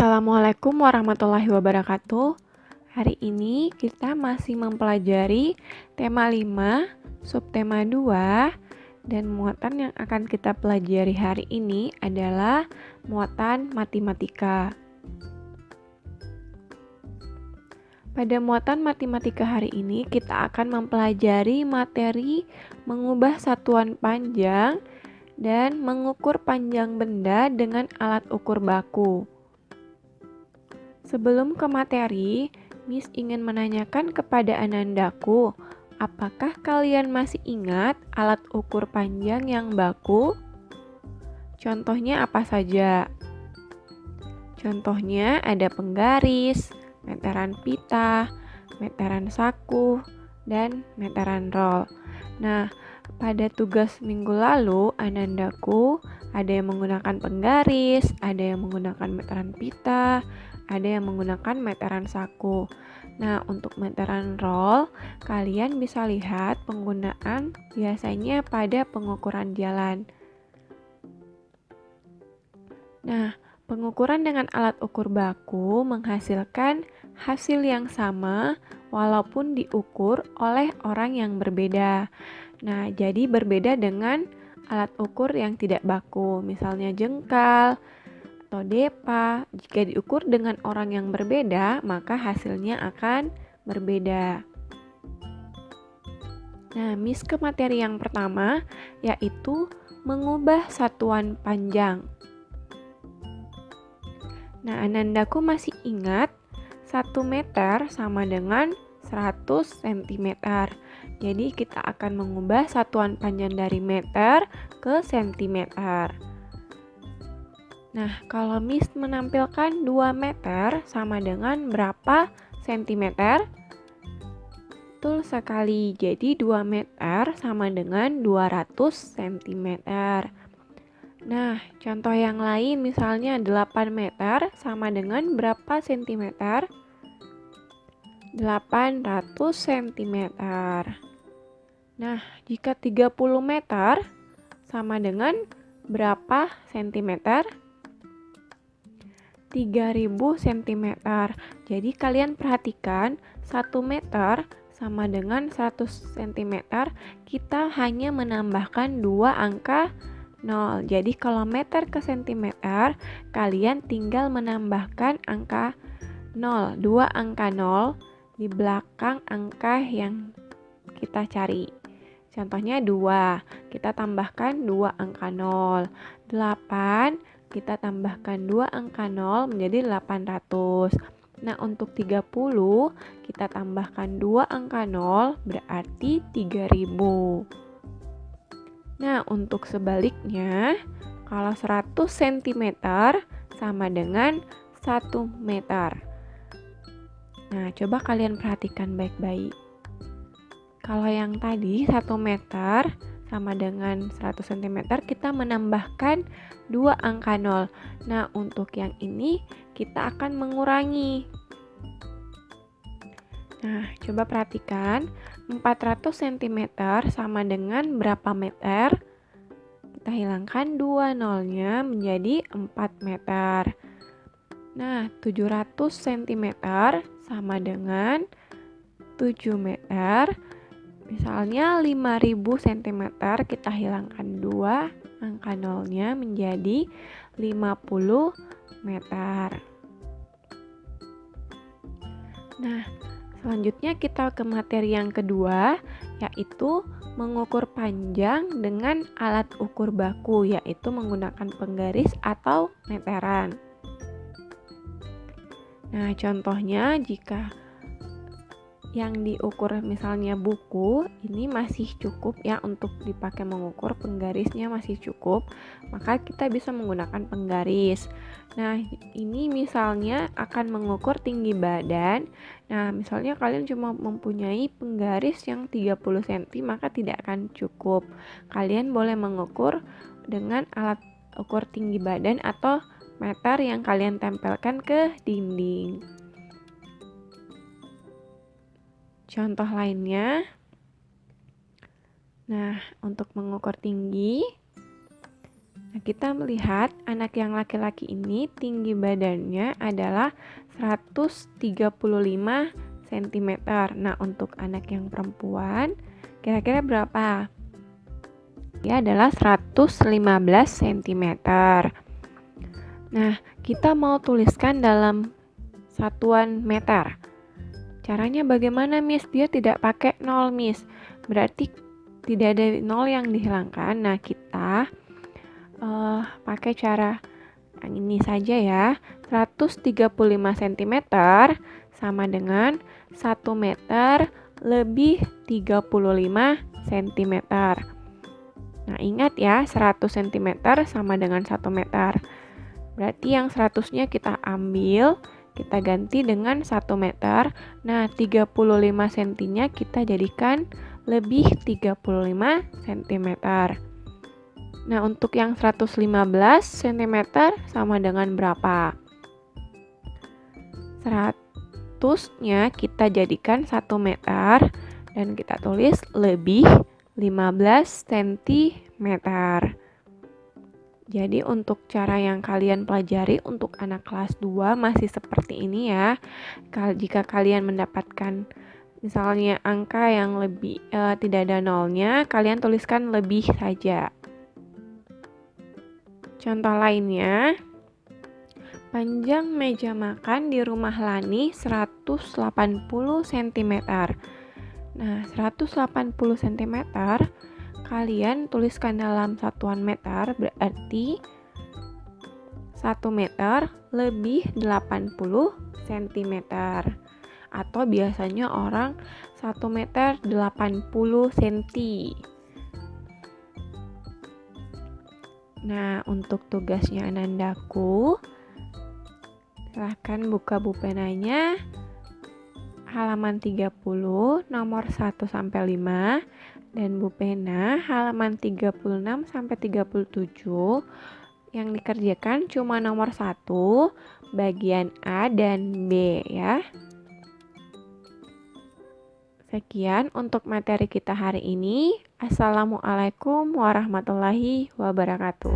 Assalamualaikum warahmatullahi wabarakatuh. Hari ini kita masih mempelajari tema 5, subtema 2, dan muatan yang akan kita pelajari hari ini adalah muatan matematika. Pada muatan matematika hari ini kita akan mempelajari materi mengubah satuan panjang dan mengukur panjang benda dengan alat ukur baku. Sebelum ke materi, Miss ingin menanyakan kepada anandaku, apakah kalian masih ingat alat ukur panjang yang baku? Contohnya apa saja? Contohnya ada penggaris, meteran pita, meteran saku, dan meteran roll. Nah, pada tugas minggu lalu, anandaku ada yang menggunakan penggaris, ada yang menggunakan meteran pita, ada yang menggunakan meteran saku. Nah, untuk meteran roll, kalian bisa lihat penggunaan biasanya pada pengukuran jalan. Nah, pengukuran dengan alat ukur baku menghasilkan hasil yang sama walaupun diukur oleh orang yang berbeda. Nah, jadi berbeda dengan alat ukur yang tidak baku, misalnya jengkal atau depa. Jika diukur dengan orang yang berbeda, maka hasilnya akan berbeda. Nah, Miss ke materi yang pertama, yaitu mengubah satuan panjang. Nah, anandaku masih ingat 1 meter sama dengan 100 cm. Jadi kita akan mengubah satuan panjang dari meter ke cm. Nah, kalau Miss menampilkan 2 meter sama dengan berapa cm? Betul sekali, jadi 2 meter sama dengan 200 cm. Nah, contoh yang lain misalnya 8 meter sama dengan berapa cm? 800 cm. Nah, jika 30 meter sama dengan berapa cm? 3000 cm. Jadi kalian perhatikan 1 meter sama dengan 100 cm, kita hanya menambahkan 2 angka 0. Jadi kalau meter ke centimeter, kalian tinggal menambahkan angka 0, 2 angka 0 di belakang angka yang kita cari. Contohnya 2, kita tambahkan 2 angka 0. 8, kita tambahkan 2 angka 0 menjadi 800. Nah, untuk 30, kita tambahkan 2 angka 0 berarti 3000. Nah, untuk sebaliknya, kalau 100 cm sama dengan 1 meter. Nah, coba kalian perhatikan baik-baik. Kalau yang tadi 1 meter sama dengan 100 cm, kita menambahkan 2 angka 0. Nah, untuk yang ini kita akan mengurangi. Nah, coba perhatikan, 400 cm sama dengan berapa meter? Kita hilangkan 2 nolnya menjadi 4 meter. Nah, 700 cm sama dengan 7 meter. Misalnya 5000 cm, kita hilangkan 2 angka nolnya menjadi 50 meter. Nah, selanjutnya kita ke materi yang kedua, yaitu mengukur panjang dengan alat ukur baku, yaitu menggunakan penggaris atau meteran. Nah, contohnya jika yang diukur misalnya buku, ini masih cukup ya untuk dipakai mengukur, penggarisnya masih cukup, maka kita bisa menggunakan penggaris. Nah, ini misalnya akan mengukur tinggi badan. Nah, misalnya kalian cuma mempunyai penggaris yang 30 cm, maka tidak akan cukup. Kalian boleh mengukur dengan alat ukur tinggi badan atau meter yang kalian tempelkan ke dinding. Contoh lainnya, nah untuk mengukur tinggi, Nah, kita melihat anak yang laki-laki ini tinggi badannya adalah 135 cm. Nah, untuk anak yang perempuan kira-kira berapa? Dia adalah 115 cm. Nah, kita mau tuliskan dalam satuan meter. Caranya bagaimana, Miss? Dia tidak pakai 0, Miss. Berarti tidak ada 0 yang dihilangkan. Nah, kita pakai cara yang ini saja ya. 135 cm sama dengan 1 meter lebih 35 cm. Nah, ingat ya, 100 cm sama dengan 1 meter. Berarti yang 100-nya kita ambil, kita ganti dengan 1 meter. Nah, 35 cm-nya kita jadikan lebih 35 cm. Nah, untuk yang 115 cm sama dengan berapa? 100-nya kita jadikan 1 meter dan kita tulis lebih 15 cm. Jadi untuk cara yang kalian pelajari untuk anak kelas 2 masih seperti ini ya. Jika kalian mendapatkan misalnya angka yang lebih tidak ada nolnya, kalian tuliskan lebih saja. Contoh lainnya, panjang meja makan di rumah Lani 180 cm. Nah, 180 cm kalian tuliskan dalam satuan meter, berarti 1 meter lebih 80 cm. Atau biasanya orang 1 meter 80 cm. Nah, untuk tugasnya Anandaku, silahkan buka bupenanya halaman 30 nomor 1 sampai 5 dan bupena halaman 36 sampai 37. Yang dikerjakan cuma nomor 1 bagian A dan B ya. Sekian untuk materi kita hari ini. Assalamualaikum warahmatullahi wabarakatuh.